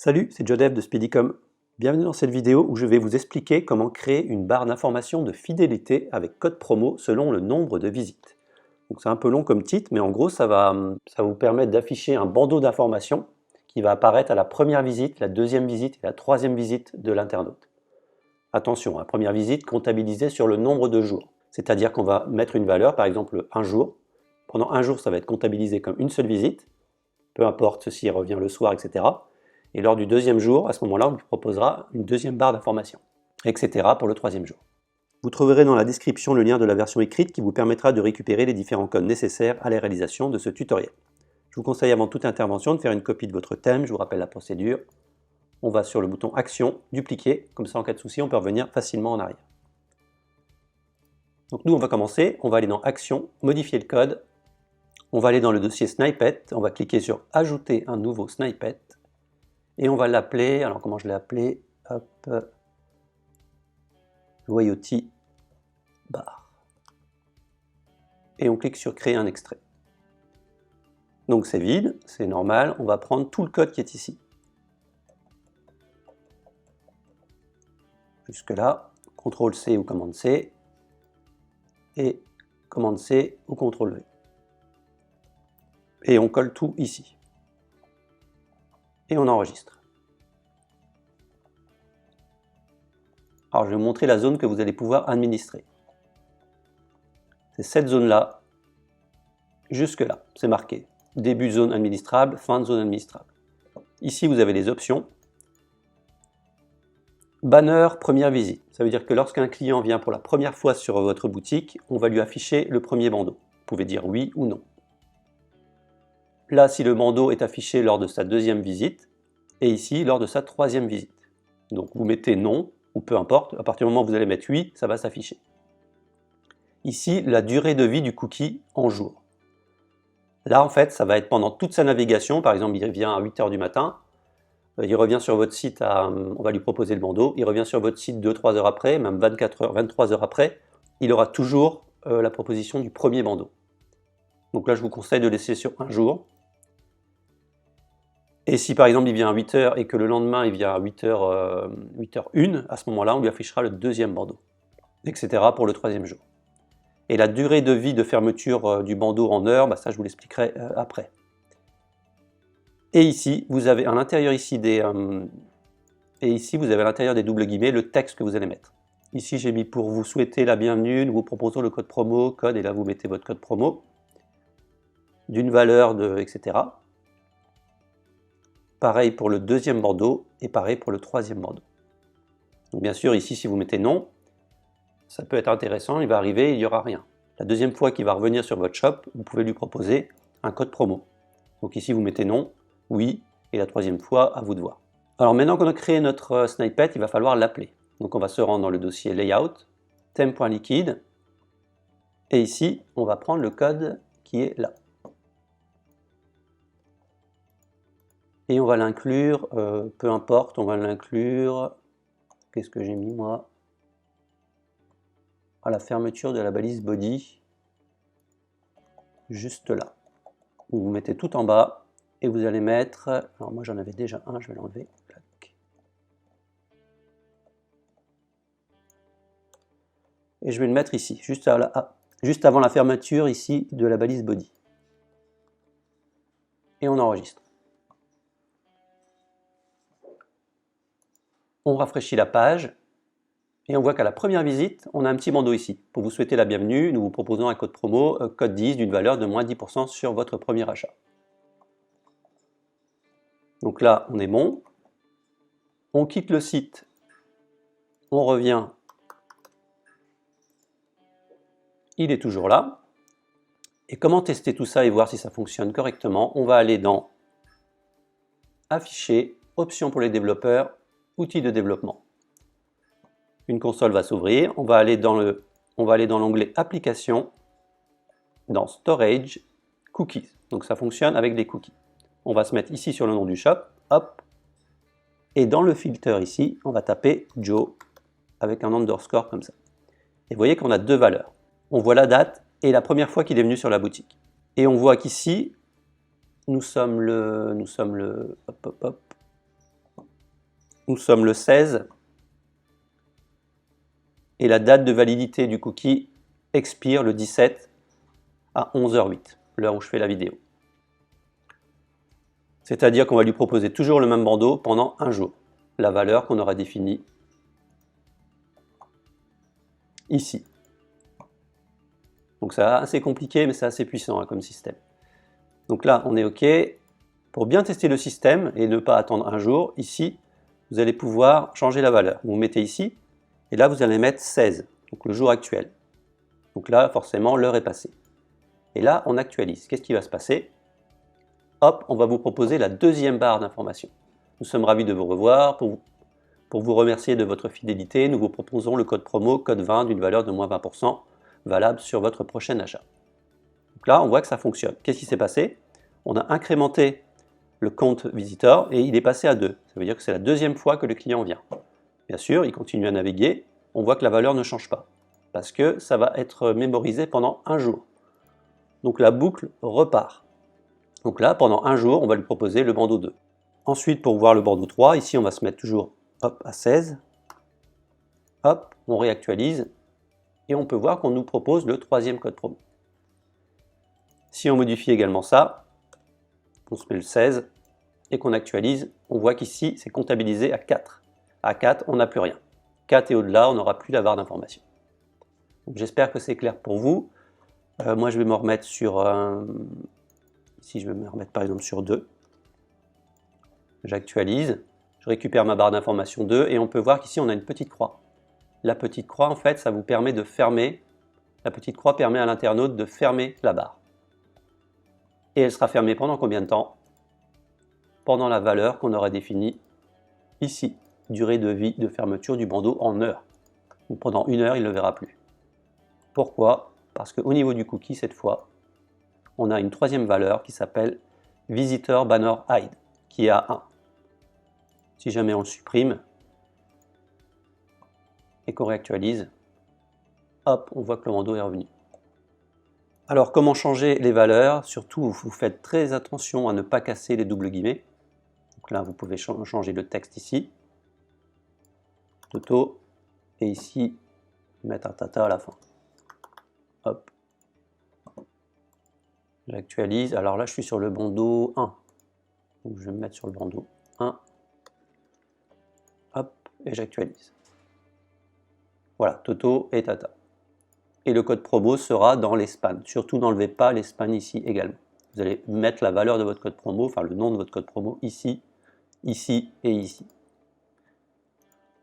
Salut, c'est Jodev de Speedycom. Bienvenue dans cette vidéo où je vais vous expliquer comment créer une barre d'information de fidélité avec code promo selon le nombre de visites. Donc c'est un peu long comme titre, mais en gros ça va vous permettre d'afficher un bandeau d'informations qui va apparaître à la première visite, la deuxième visite et la troisième visite de l'internaute. Attention, la première visite comptabilisée sur le nombre de jours. C'est-à-dire qu'on va mettre une valeur, par exemple un jour. Pendant un jour, ça va être comptabilisé comme une seule visite, peu importe s'il revient le soir, etc. Et lors du deuxième jour, à ce moment-là, on lui proposera une deuxième barre d'information, etc. pour le troisième jour. Vous trouverez dans la description le lien de la version écrite qui vous permettra de récupérer les différents codes nécessaires à la réalisation de ce tutoriel. Je vous conseille avant toute intervention de faire une copie de votre thème, je vous rappelle la procédure. On va sur le bouton Action, Dupliquer, comme ça en cas de souci on peut revenir facilement en arrière. Donc nous on va commencer, on va aller dans Action, Modifier le code, on va aller dans le dossier Snippet, on va cliquer sur Ajouter un nouveau snippet, et on va l'appeler, alors comment je l'ai appelé, hop, loyauty bar. Et on clique sur Créer un extrait. Donc c'est vide, c'est normal, on va prendre tout le code qui est ici. Jusque là, CTRL-C ou Command-C, et Command-C ou CTRL-V. Et on colle tout ici. Et on enregistre. Alors je vais vous montrer la zone que vous allez pouvoir administrer. C'est cette zone-là, jusque là, c'est marqué. Début de zone administrable, fin de zone administrable. Ici vous avez les options. Banner première visite, ça veut dire que lorsqu'un client vient pour la première fois sur votre boutique, on va lui afficher le premier bandeau. Vous pouvez dire oui ou non. Là, si le bandeau est affiché lors de sa deuxième visite, et ici lors de sa troisième visite. Donc vous mettez non, ou peu importe, à partir du moment où vous allez mettre oui, ça va s'afficher. Ici, la durée de vie du cookie en jours. Là, en fait, ça va être pendant toute sa navigation, par exemple, il vient à 8 h du matin, il revient sur votre site, on va lui proposer le bandeau, il revient sur votre site 2-3 heures après, même 24 heures, 23 heures après, il aura toujours la proposition du premier bandeau. Donc là, je vous conseille de laisser sur un jour. Et si par exemple il vient à 8 h et que le lendemain il vient à 8 h, 8h01, à ce moment-là, on lui affichera le deuxième bandeau, etc. pour le troisième jour. Et la durée de vie de fermeture du bandeau en heures, ça je vous l'expliquerai après. Et ici, vous avez à l'intérieur ici des doubles guillemets le texte que vous allez mettre. Ici, j'ai mis pour vous souhaiter la bienvenue, nous vous proposons le code promo, code, et là vous mettez votre code promo, d'une valeur de, etc. Pareil pour le deuxième bandeau, et pareil pour le troisième bandeau. Donc bien sûr, ici, si vous mettez non, ça peut être intéressant, il va arriver, il n'y aura rien. La deuxième fois qu'il va revenir sur votre shop, vous pouvez lui proposer un code promo. Donc ici, vous mettez non, oui, et la troisième fois, à vous de voir. Alors maintenant qu'on a créé notre snippet, il va falloir l'appeler. Donc on va se rendre dans le dossier Layout, theme.liquide, et ici, on va prendre le code qui est là. Et on va l'inclure, peu importe, on va l'inclure, qu'est-ce que j'ai mis moi? À la fermeture de la balise body, juste là. Vous mettez tout en bas et vous allez mettre, alors moi j'en avais déjà un, je vais l'enlever. Et je vais le mettre ici, juste avant la fermeture ici de la balise body. Et on enregistre. On rafraîchit la page. Et on voit qu'à la première visite, on a un petit bandeau ici. Pour vous souhaiter la bienvenue, nous vous proposons un code promo, code 10, d'une valeur de moins 10% sur votre premier achat. Donc là, on est bon. On quitte le site. On revient. Il est toujours là. Et comment tester tout ça et voir si ça fonctionne correctement? On va aller dans Afficher, Options pour les développeurs, Outils de développement. Une console va s'ouvrir, on va aller dans l'onglet Applications, dans Storage, Cookies. Donc ça fonctionne avec des cookies. On va se mettre ici sur le nom du shop, hop, et dans le filtre ici, on va taper Joe avec un underscore comme ça. Et vous voyez qu'on a deux valeurs. On voit la date et la première fois qu'il est venu sur la boutique. Et on voit qu'ici, nous sommes le hop, hop, hop, Nous sommes le 16 et la date de validité du cookie expire le 17 à 11h08, l'heure où je fais la vidéo. C'est-à-dire qu'on va lui proposer toujours le même bandeau pendant un jour, la valeur qu'on aura définie ici. Donc c'est assez compliqué, mais c'est assez puissant hein, comme système. Donc là, on est OK. Pour bien tester le système et ne pas attendre un jour, ici, vous allez pouvoir changer la valeur. Vous mettez ici, et là, vous allez mettre 16, donc le jour actuel. Donc là, forcément, l'heure est passée. Et là, on actualise. Qu'est-ce qui va se passer? Hop, on va vous proposer la deuxième barre d'information. Nous sommes ravis de vous revoir. Pour vous remercier de votre fidélité, nous vous proposons le code promo code 20 d'une valeur de moins 20% valable sur votre prochain achat. Donc là, on voit que ça fonctionne. Qu'est-ce qui s'est passé? On a incrémenté le compte visiteur et il est passé à 2. Ça veut dire que c'est la deuxième fois que le client vient. Bien sûr, il continue à naviguer. On voit que la valeur ne change pas parce que ça va être mémorisé pendant un jour. Donc la boucle repart. Donc là, pendant un jour, on va lui proposer le bandeau 2. Ensuite, pour voir le bandeau 3, ici, on va se mettre toujours hop, à 16. Hop, on réactualise et on peut voir qu'on nous propose le troisième code promo. Si on modifie également ça, on se met le 16 et qu'on actualise, on voit qu'ici, c'est comptabilisé à 4. À 4, on n'a plus rien. 4 et au-delà, on n'aura plus la barre d'information. J'espère que c'est clair pour vous. Moi, je vais me remettre sur... ici, je vais me remettre par exemple sur 2. J'actualise, je récupère ma barre d'information 2 et on peut voir qu'ici, on a une petite croix. La petite croix, en fait, ça vous permet de fermer. La petite croix permet à l'internaute de fermer la barre. Et elle sera fermée pendant combien de temps? Pendant la valeur qu'on aura définie ici. Durée de vie de fermeture du bandeau en heure. Donc pendant 1 heure, il ne le verra plus. Pourquoi? Parce qu'au niveau du cookie, cette fois, on a une troisième valeur qui s'appelle Visitor Banner Hide, qui est à 1. Si jamais on le supprime et qu'on réactualise, hop, on voit que le bandeau est revenu. Alors, comment changer les valeurs? Surtout, vous faites très attention à ne pas casser les doubles guillemets. Donc là, vous pouvez changer le texte ici. Toto. Et ici, mettre un tata à la fin. Hop. J'actualise. Alors là, je suis sur le bandeau 1. Donc je vais me mettre sur le bandeau 1. Hop. Et j'actualise. Voilà, Toto et tata. Et le code promo sera dans les spans. Surtout, n'enlevez pas les spans ici également. Vous allez mettre la valeur de votre code promo, enfin le nom de votre code promo ici, ici et ici.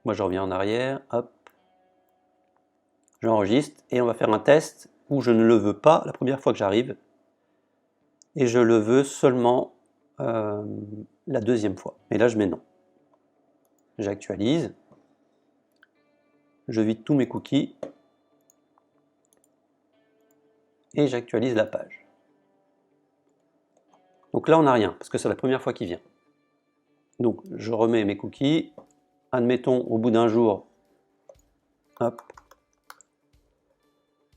Moi, je reviens en arrière, hop. J'enregistre et on va faire un test où je ne le veux pas la première fois que j'arrive et je le veux seulement la deuxième fois. Et là, je mets non. J'actualise. Je vide tous mes cookies et j'actualise la page. Donc là, on n'a rien, parce que c'est la première fois qu'il vient. Donc, je remets mes cookies. Admettons, au bout d'un jour, hop,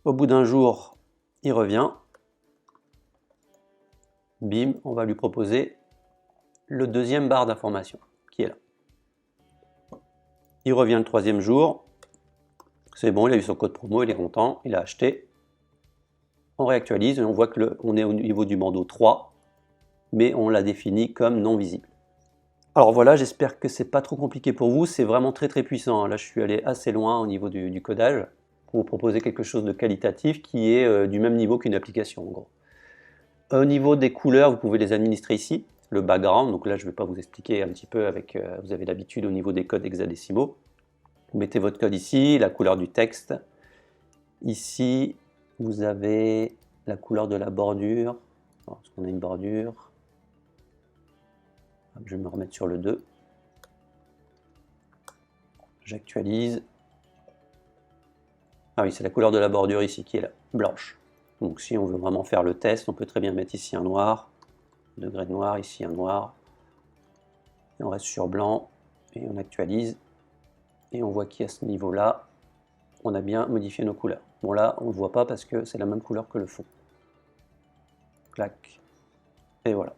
au bout d'un jour, il revient. Bim, on va lui proposer le deuxième barre d'information, qui est là. Il revient le troisième jour. C'est bon, il a eu son code promo, il est content, il a acheté. On réactualise et on voit qu'on est au niveau du bandeau 3, mais on l'a défini comme non visible. Alors voilà, j'espère que c'est pas trop compliqué pour vous, c'est vraiment très puissant. Là, je suis allé assez loin au niveau du codage pour vous proposer quelque chose de qualitatif qui est du même niveau qu'une application en gros. Au niveau des couleurs, vous pouvez les administrer ici, le background, donc là je ne vais pas vous expliquer un petit peu avec, vous avez l'habitude au niveau des codes hexadécimaux. Vous mettez votre code ici, la couleur du texte. Ici, vous avez la couleur de la bordure. Est-ce qu'on a une bordure? Je vais me remettre sur le 2. J'actualise. Ah oui, c'est la couleur de la bordure ici qui est là, blanche. Donc si on veut vraiment faire le test, on peut très bien mettre ici un noir, degré de noir, ici un noir. Et on reste sur blanc et on actualise. Et on voit qu'à ce niveau-là, on a bien modifié nos couleurs. Bon là, on ne le voit pas parce que c'est la même couleur que le fond. Clac. Et voilà.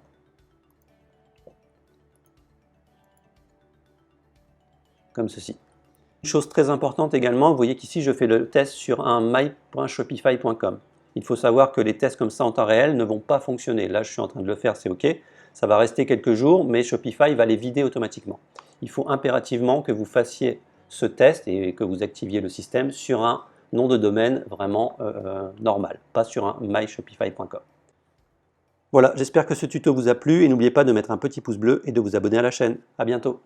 comme ceci. Une chose très importante également, vous voyez qu'ici je fais le test sur un my.shopify.com. Il faut savoir que les tests comme ça en temps réel ne vont pas fonctionner. Là je suis en train de le faire, c'est OK. Ça va rester quelques jours, mais Shopify va les vider automatiquement. Il faut impérativement que vous fassiez ce test et que vous activiez le système sur un nom de domaine vraiment normal, pas sur un myshopify.com. Voilà, j'espère que ce tuto vous a plu et n'oubliez pas de mettre un petit pouce bleu et de vous abonner à la chaîne. À bientôt.